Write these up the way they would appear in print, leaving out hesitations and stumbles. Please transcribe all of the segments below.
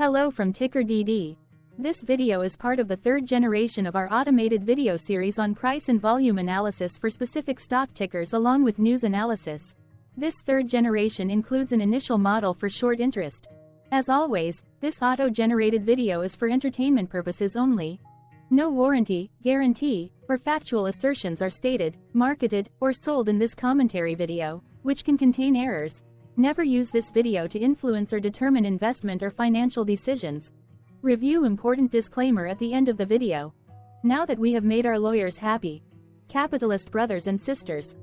Hello from TickerDD. This video is part of the third generation of our automated video series on price and volume analysis for specific stock tickers along with news analysis. This third generation includes an initial model for short interest. As always, this auto-generated video is for entertainment purposes only. No warranty, guarantee, or factual assertions are stated, marketed, or sold in this commentary video, which can contain errors. Never use this video to influence or determine investment or financial decisions. Review important disclaimer at the end of the video. Now that we have made our lawyers happy, capitalist brothers and sisters,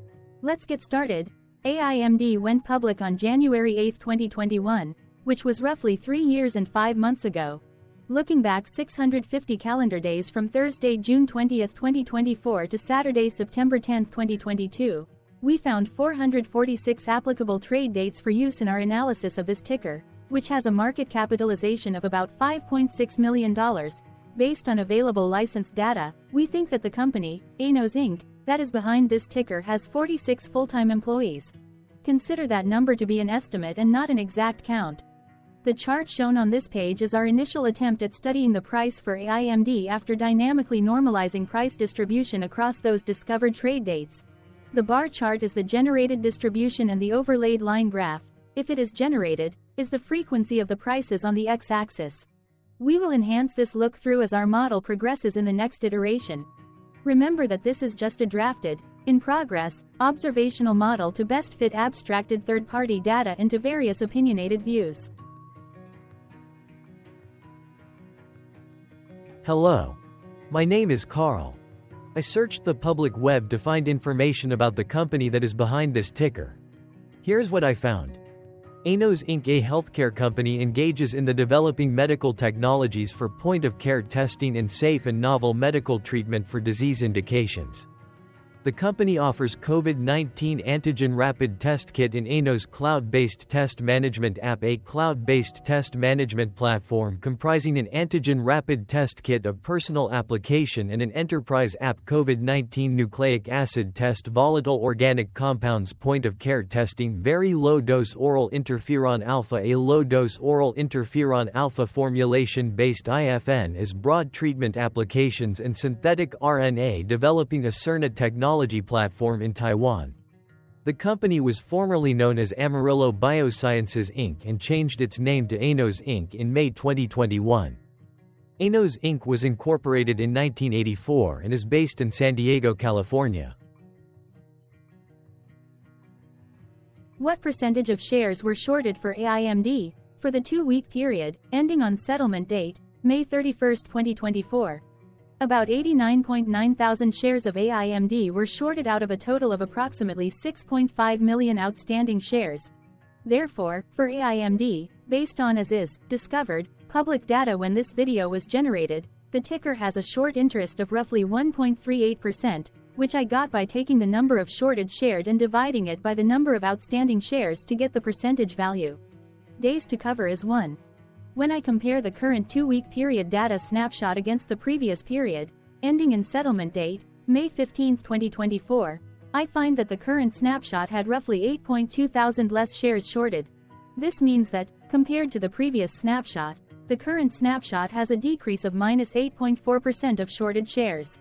let's get started. AIMD went public on January 8, 2021, which was roughly 3 years and 5 months ago. Looking back 650 calendar days from Thursday, June 20, 2024 to Saturday, September 10, 2022, we found 446 applicable trade dates for use in our analysis of this ticker, which has a market capitalization of about $5.6 million. Based on available licensed data, we think that the company, AIMD Inc., that is behind this ticker has 46 full-time employees. Consider that number to be an estimate and not an exact count. The chart shown on this page is our initial attempt at studying the price for AIMD after dynamically normalizing price distribution across those discovered trade dates. The bar chart is the generated distribution and the overlaid line graph, if it is generated, is the frequency of the prices on the x-axis. We will enhance this look-through as our model progresses in the next iteration. Remember that this is just a drafted, in progress, observational model to best fit abstracted third-party data into various opinionated views. Hello. My name is Carl. I searched the public web to find information about the company that is behind this ticker. Here's what I found. AIMD Inc., a healthcare company, engages in the developing medical technologies for point-of-care testing and safe and novel medical treatment for disease indications. The company offers COVID-19 antigen rapid test kit in AIMD's cloud-based test management app, a cloud-based test management platform comprising an antigen rapid test kit, a personal application, and an enterprise app. COVID-19 nucleic acid test, volatile organic compounds, point-of-care testing, very low-dose oral interferon alpha, a low-dose oral interferon alpha formulation-based IFN as broad treatment applications, and synthetic RNA, developing a CERNA technology platform in Taiwan. The company was formerly known as Amarillo Biosciences Inc. and changed its name to AIMD Inc. in May 2021. AIMD Inc. was incorporated in 1984 and is based in San Diego, California. What percentage of shares were shorted for AIMD for the 2-week period ending on settlement date, May 31, 2024? About 89.9 thousand shares of AIMD were shorted out of a total of approximately 6.5 million outstanding shares. Therefore, for AIMD, based on as is discovered public data when this video was generated, the ticker has a short interest of roughly 1.38%, which I got by taking the number of shorted shares and dividing it by the number of outstanding shares to get the percentage value. Days to cover is 1. When I compare the current 2-week period data snapshot against the previous period, ending in settlement date, May 15, 2024, I find that the current snapshot had roughly 8.2 thousand less shares shorted. This means that, compared to the previous snapshot, the current snapshot has a decrease of minus 8.4% of shorted shares.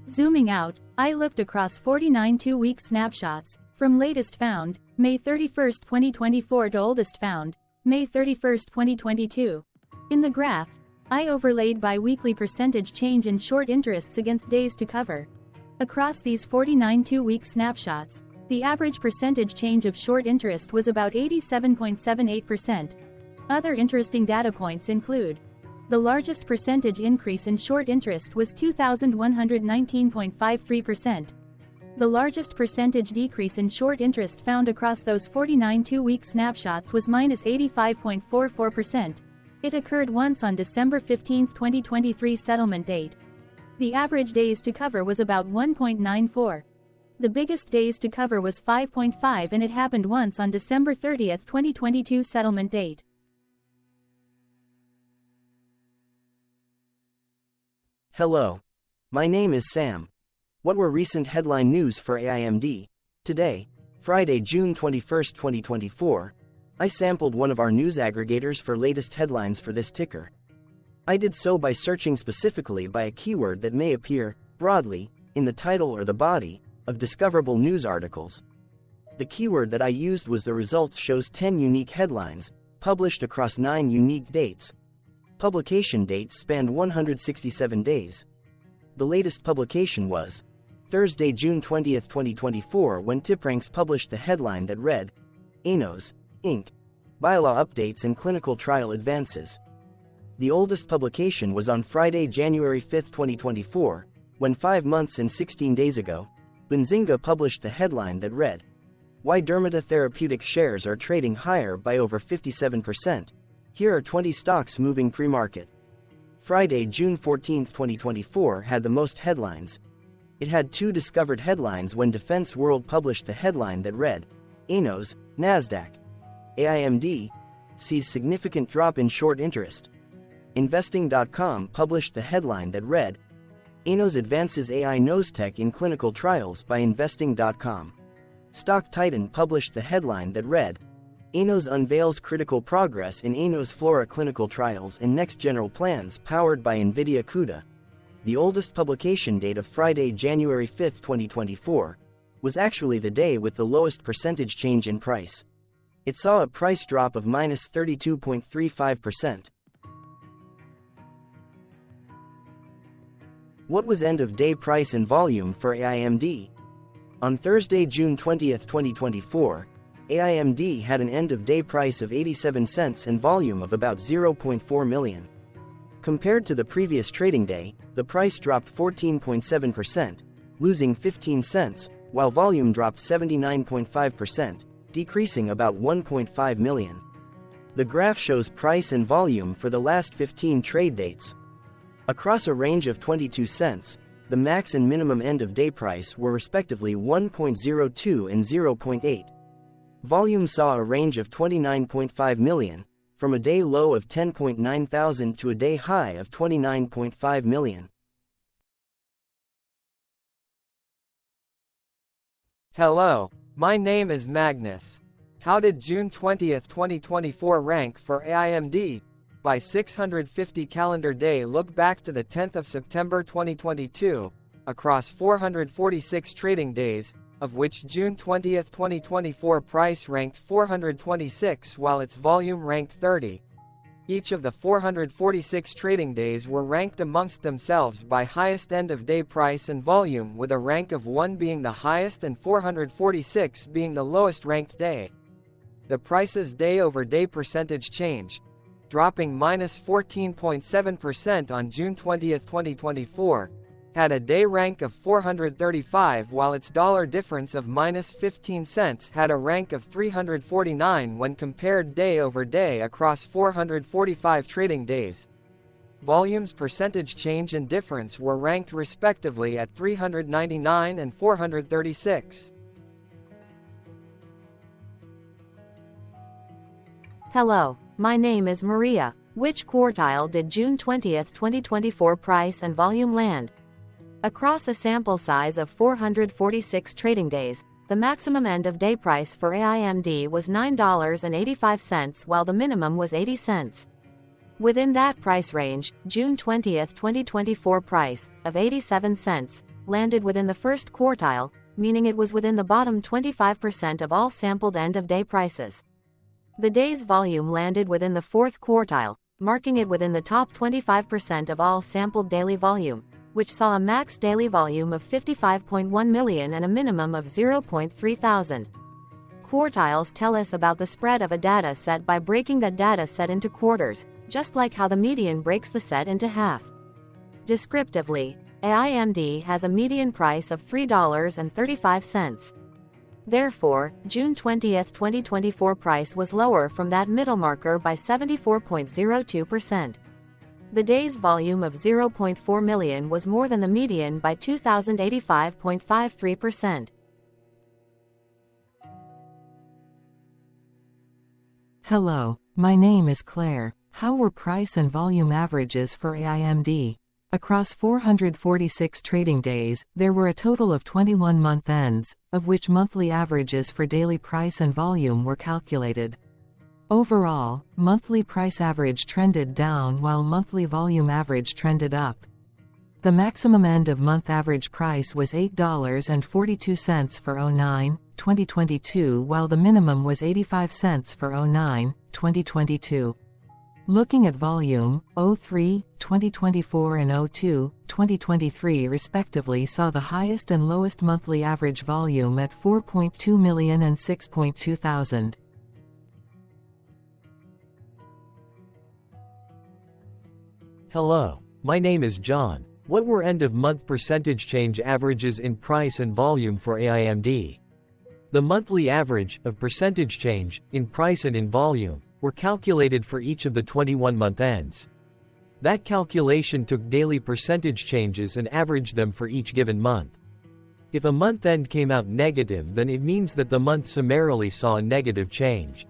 Zooming out, I looked across 49 2-week snapshots, from latest found, May 31, 2024 to oldest found, May 31, 2022. In the graph, I overlaid bi-weekly percentage change in short interests against days to cover. Across these 49 2-week snapshots, the average percentage change of short interest was about 87.78%. Other interesting data points include: the largest percentage increase in short interest was 2,119.53%. The largest percentage decrease in short interest found across those 49 2-week snapshots was minus 85.44%. It occurred once on December 15, 2023 settlement date. The average days to cover was about 1.94. The biggest days to cover was 5.5 and it happened once on December 30, 2022 settlement date. Hello. My name is Sam. What were recent headline news for AIMD? Today, Friday, June 21, 2024, I sampled one of our news aggregators for latest headlines for this ticker. I did so by searching specifically by a keyword that may appear, broadly, in the title or the body of discoverable news articles. The keyword that I used was the results shows 10 unique headlines, published across 9 unique dates. Publication dates spanned 167 days. The latest publication was Thursday, June 20, 2024, when TipRanks published the headline that read, AIMD, Inc. Bylaw Updates and Clinical Trial Advances. The oldest publication was on Friday, January 5, 2024, when 5 months and 16 days ago, Benzinga published the headline that read, Why Dermata Therapeutics shares are trading higher by over 57%. Here are 20 stocks moving pre-market. Friday, June 14, 2024 had the most headlines. It had 2 discovered headlines when Defense World published the headline that read, AIMD, NASDAQ. AIMD sees significant drop in short interest. Investing.com published the headline that read, AIMD advances AI Nosetech in clinical trials by Investing.com. Stock Titan published the headline that read, AIMD unveils critical progress in AIMD's Flora clinical trials and next general plans powered by NVIDIA CUDA. The oldest publication date of Friday, January 5, 2024, was actually the day with the lowest percentage change in price. It saw a price drop of minus 32.35%. What was end-of-day price and volume for AIMD? On Thursday, June 20, 2024, AIMD had an end-of-day price of 87 cents and volume of about 0.4 million. Compared to the previous trading day, the price dropped 14.7%, losing 15 cents, while volume dropped 79.5%, decreasing about 1.5 million. The graph shows price and volume for the last 15 trade dates. Across a range of 22 cents, the max and minimum end-of-day price were respectively 1.02 and 0.8. Volume saw a range of 29.5 million, from a day low of 10.9 thousand to a day high of 29.5 million. Hello, my name is Magnus. How did June 20, 2024 rank for AIMD? By 650 calendar day look back to the 10th of September 2022, across 446 trading days, of which June 20, 2024 price ranked 426 while its volume ranked 30. Each of the 446 trading days were ranked amongst themselves by highest end-of-day price and volume, with a rank of 1 being the highest and 446 being the lowest ranked day. The price's day-over-day percentage change, dropping minus 14.7% on June 20, 2024, had a day rank of 435 while its dollar difference of minus 15 cents had a rank of 349 when compared day over day across 445 trading days. Volume's percentage change and difference were ranked respectively at 399 and 436. Hello, my name is Maria. Which quartile did June 20, 2024 price and volume land? Across a sample size of 446 trading days, the maximum end-of-day price for AIMD was $9.85 while the minimum was 80 cents. Within that price range, June 20, 2024 price, of 87 cents, landed within the first quartile, meaning it was within the bottom 25% of all sampled end-of-day prices. The day's volume landed within the fourth quartile, marking it within the top 25% of all sampled daily volume, which saw a max daily volume of 55.1 million and a minimum of 0.3 thousand. Quartiles tell us about the spread of a data set by breaking that data set into quarters, just like how the median breaks the set into half. Descriptively, AIMD has a median price of $3.35. Therefore, June 20, 2024 price was lower from that middle marker by 74.02%. The day's volume of 0.4 million was more than the median by 2,085.53%. Hello, my name is Claire. How were price and volume averages for AIMD? Across 446 trading days, there were a total of 21 month ends, of which monthly averages for daily price and volume were calculated. Overall, monthly price average trended down while monthly volume average trended up. The maximum end of month average price was $8.42 for 09-2022, while the minimum was 85 cents for 09-2022. Looking at volume, 03-2024 and 02-2023 respectively saw the highest and lowest monthly average volume at 4.2 million and 6.2 thousand. Hello, my name is John. What were end-of-month percentage change averages in price and volume for AIMD? The monthly average of percentage change in price and in volume were calculated for each of the 21-month ends. That calculation took daily percentage changes and averaged them for each given month. If a month end came out negative, then it means that the month summarily saw a negative change.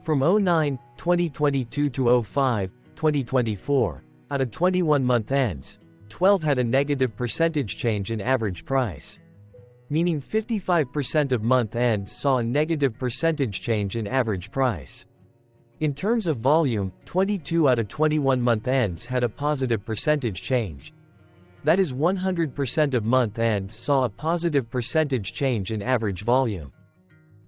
From 09-2022 to 05-2024, out of 21-month ends, 12 had a negative percentage change in average price. Meaning 55% of month ends saw a negative percentage change in average price. In terms of volume, 22 out of 21 month ends had a positive percentage change. That is 100% of month ends saw a positive percentage change in average volume.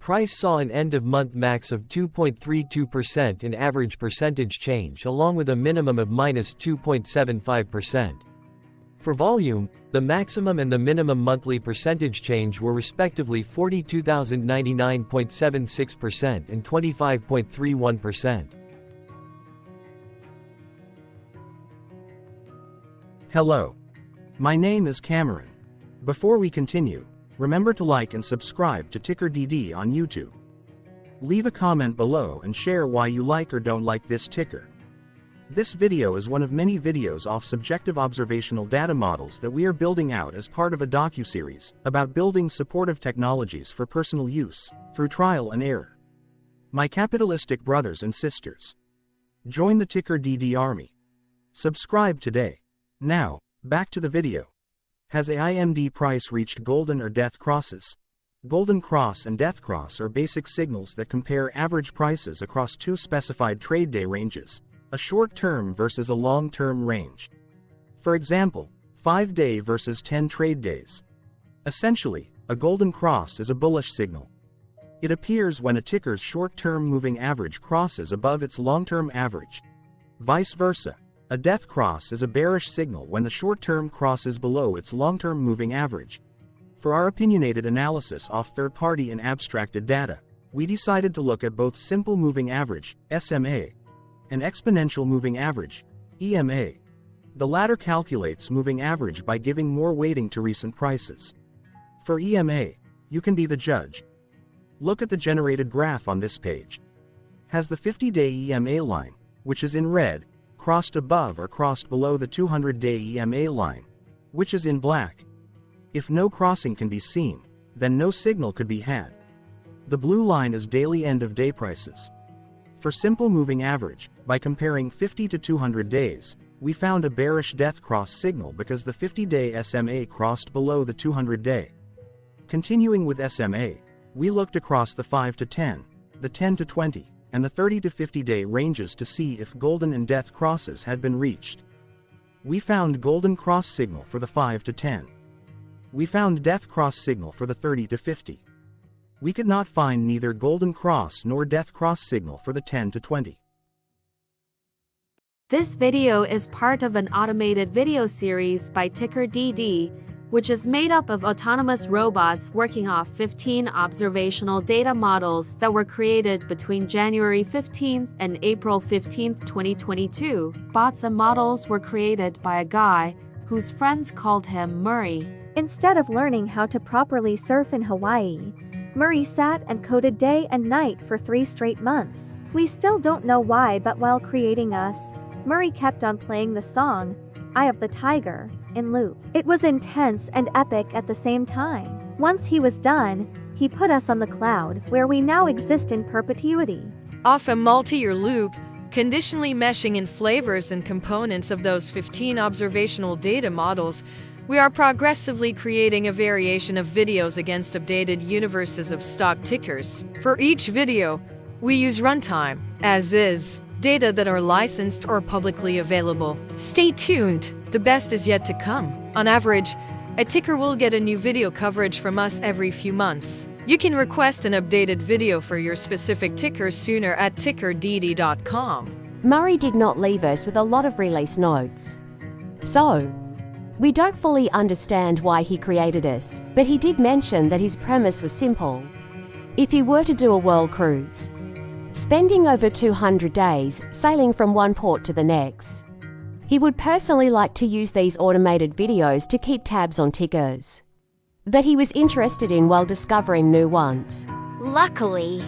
Price saw an end-of-month max of 2.32% in average percentage change along with a minimum of -2.75%. For volume, the maximum and the minimum monthly percentage change were respectively 42,099.76% and 25.31%. Hello. My name is Cameron. Before we continue, remember to like and subscribe to TickerDD on YouTube. Leave a comment below and share why you like or don't like this ticker. This video is one of many videos off subjective observational data models that we are building out as part of a docuseries about building supportive technologies for personal use, through trial and error. My capitalistic brothers and sisters, join the TickerDD army. Subscribe today. Now, back to the video. Has AIMD price reached golden or death crosses? Golden cross and death cross are basic signals that compare average prices across two specified trade day ranges, a short-term versus a long-term range. For example, 5-day versus 10 trade days. Essentially, a golden cross is a bullish signal. It appears when a ticker's short-term moving average crosses above its long-term average. Vice versa, a death cross is a bearish signal when the short-term crosses below its long-term moving average. For our opinionated analysis off third-party and abstracted data, we decided to look at both simple moving average, SMA, and exponential moving average, EMA. The latter calculates moving average by giving more weighting to recent prices. For EMA, you can be the judge. Look at the generated graph on this page. Has the 50-day EMA line, which is in red, crossed above or crossed below the 200-day EMA line, which is in black? If no crossing can be seen, then no signal could be had. The blue line is daily end-of-day prices. For simple moving average, by comparing 50 to 200 days, we found a bearish death cross signal because the 50-day SMA crossed below the 200-day. Continuing with SMA, we looked across the 5 to 10, the 10 to 20, and the 30 to 50-day ranges to see if golden and death crosses had been reached. We found golden cross signal for the 5 to 10. We found death cross signal for the 30 to 50. We could not find neither golden cross nor death cross signal for the 10 to 20. This video is part of an automated video series by TickerDD, which is made up of autonomous robots working off 15 observational data models that were created between January 15th and April 15th, 2022. Bots and models were created by a guy whose friends called him Murray. Instead of learning how to properly surf in Hawaii, Murray sat and coded day and night for 3 straight months. We still don't know why, but while creating us, Murray kept on playing the song, Eye of the Tiger, in loop. It was intense and epic at the same time. Once he was done, he put us on the cloud, where we now exist in perpetuity. Off a multi-year loop, conditionally meshing in flavors and components of those 15 observational data models, we are progressively creating a variation of videos against updated universes of stock tickers. For each video, we use runtime, as is, data that are licensed or publicly available. Stay tuned, the best is yet to come. On average, a ticker will get a new video coverage from us every few months. You can request an updated video for your specific ticker sooner at TickerDD.com. Murray did not leave us with a lot of release notes. So, we don't fully understand why he created us, but he did mention that his premise was simple. If he were to do a world cruise, spending over 200 days sailing from one port to the next, he would personally like to use these automated videos to keep tabs on tickers that he was interested in while discovering new ones. Luckily,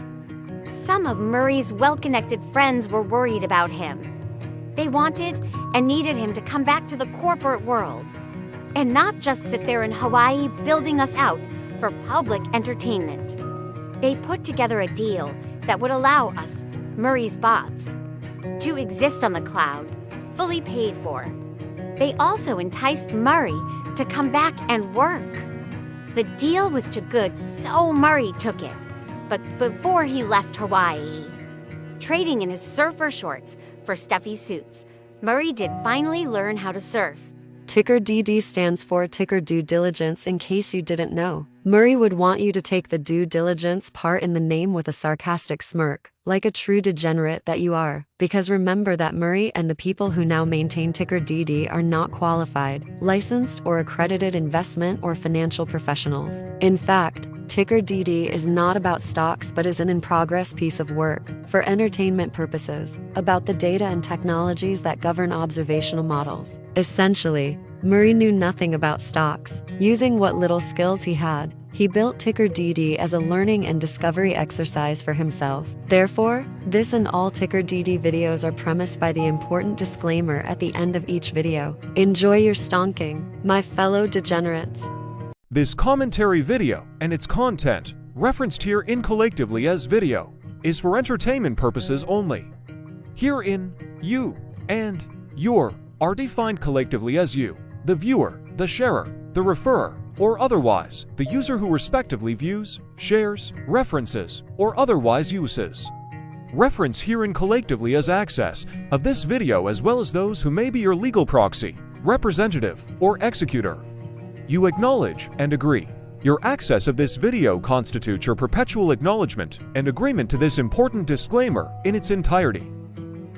some of Murray's well-connected friends were worried about him. They wanted and needed him to come back to the corporate world and not just sit there in Hawaii building us out for public entertainment. They put together a deal that would allow us, Murray's bots, to exist on the cloud, fully paid for. They also enticed Murray to come back and work. The deal was too good, so Murray took it. But before he left Hawaii, trading in his surfer shorts for stuffy suits, Murray did finally learn how to surf. TickerDD stands for Ticker Due Diligence, in case you didn't know. Murray would want you to take the due diligence part in the name with a sarcastic smirk, like a true degenerate that you are. Because remember that Murray and the people who now maintain TickerDD are not qualified, licensed, or accredited investment or financial professionals. In fact, TickerDD is not about stocks but is an in-progress piece of work, for entertainment purposes, about the data and technologies that govern observational models. Essentially, Murray knew nothing about stocks. Using what little skills he had, he built TickerDD as a learning and discovery exercise for himself. Therefore, this and all TickerDD videos are premised by the important disclaimer at the end of each video. Enjoy your stonking, my fellow degenerates. This commentary video and its content, referenced here collectively as video, is for entertainment purposes only. Herein, you and your are defined collectively as you, the viewer, the sharer, the referrer, or otherwise, the user who respectively views, shares, references, or otherwise uses. Reference herein collectively as access of this video as well as those who may be your legal proxy, representative, or executor. You acknowledge and agree. Your access of this video constitutes your perpetual acknowledgement and agreement to this important disclaimer in its entirety.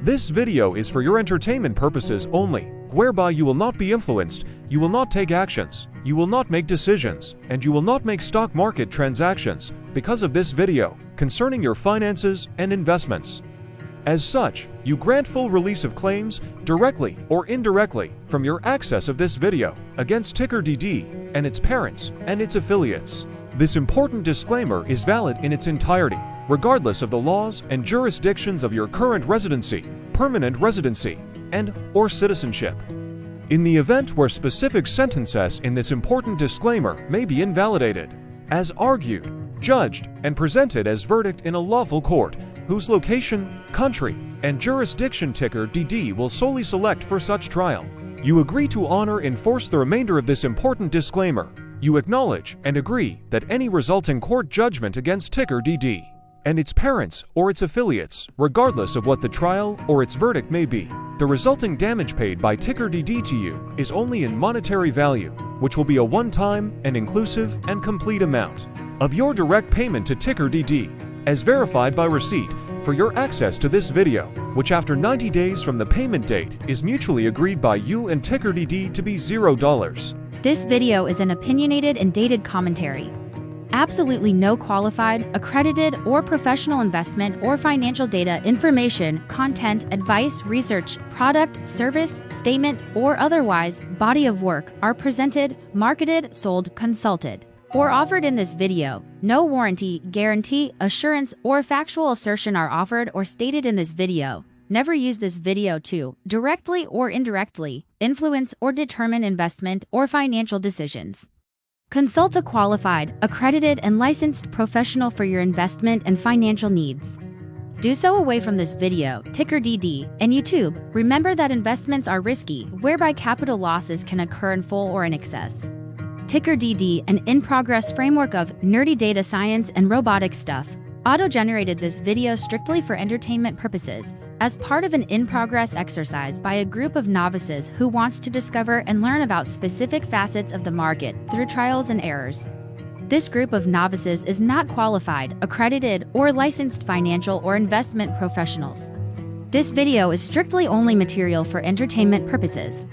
This video is for your entertainment purposes only, whereby you will not be influenced, you will not take actions, you will not make decisions, and you will not make stock market transactions because of this video concerning your finances and investments. As such, you grant full release of claims, directly or indirectly, from your access of this video against TickerDD and its parents and its affiliates. This important disclaimer is valid in its entirety, regardless of the laws and jurisdictions of your current residency, permanent residency, and/or citizenship. In the event where specific sentences in this important disclaimer may be invalidated, as argued, judged, and presented as verdict in a lawful court, whose location, country, and jurisdiction TickerDD will solely select for such trial, you agree to honor and enforce the remainder of this important disclaimer. You acknowledge and agree that any resulting court judgment against TickerDD and its parents or its affiliates, regardless of what the trial or its verdict may be, the resulting damage paid by TickerDD to you is only in monetary value, which will be a one-time and inclusive and complete amount of your direct payment to TickerDD, as verified by receipt, for your access to this video, which after 90 days from the payment date is mutually agreed by you and TickerDD to be $0. This video is an opinionated and dated commentary. Absolutely no qualified, accredited, or professional investment or financial data, information, content, advice, research, product, service, statement, or otherwise body of work are presented, marketed, sold, consulted, or offered in this video. No warranty, guarantee, assurance, or factual assertion are offered or stated in this video. Never use this video to, directly or indirectly, influence or determine investment or financial decisions. Consult a qualified, accredited, and licensed professional for your investment and financial needs. Do so away from this video, TickerDD, and YouTube. Remember that investments are risky, whereby capital losses can occur in full or in excess. TickerDD, an in-progress framework of nerdy data science and robotic stuff, auto-generated this video strictly for entertainment purposes, as part of an in-progress exercise by a group of novices who wants to discover and learn about specific facets of the market through trials and errors. This group of novices is not qualified, accredited, or licensed financial or investment professionals. This video is strictly only material for entertainment purposes.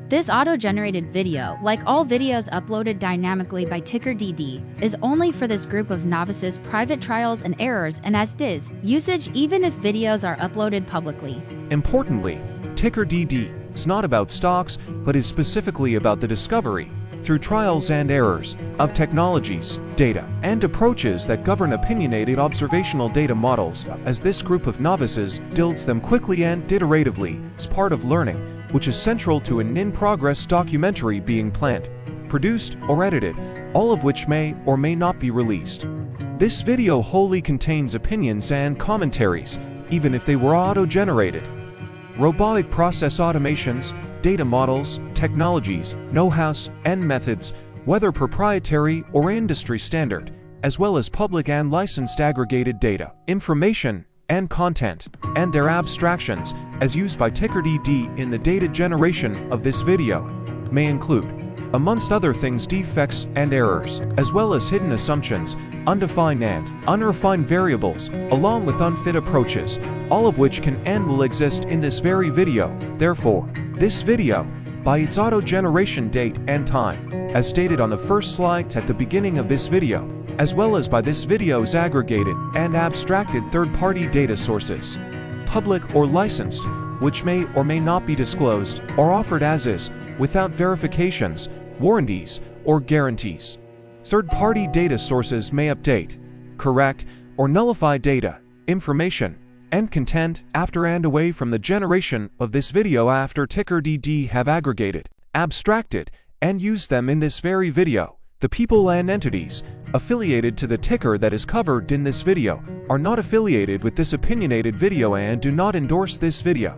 This auto-generated video, like all videos uploaded dynamically by TickerDD, is only for this group of novices' private trials and errors and as is usage even if videos are uploaded publicly. Importantly, TickerDD is not about stocks, but is specifically about the discovery, through trials and errors, of technologies, data, and approaches that govern opinionated observational data models, as this group of novices builds them quickly and iteratively as part of learning, which is central to an in-progress documentary being planned, produced, or edited, all of which may or may not be released. This video wholly contains opinions and commentaries, even if they were auto-generated. Robotic process automations, data models, technologies, know-hows, and methods, whether proprietary or industry standard, as well as public and licensed aggregated data, information, and content, and their abstractions, as used by TickerDD in the data generation of this video, may include, amongst other things, defects and errors, as well as hidden assumptions, undefined and unrefined variables, along with unfit approaches, all of which can and will exist in this very video. Therefore, this video, by its auto-generation date and time, as stated on the first slide at the beginning of this video, as well as by this video's aggregated and abstracted third-party data sources, public or licensed, which may or may not be disclosed or offered as is, without verifications, warranties, or guarantees. Third-party data sources may update, correct, or nullify data, information, and content after and away from the generation of this video after TickerDD have aggregated, abstracted, and used them in this very video. The people and entities affiliated to the ticker that is covered in this video are not affiliated with this opinionated video and do not endorse this video.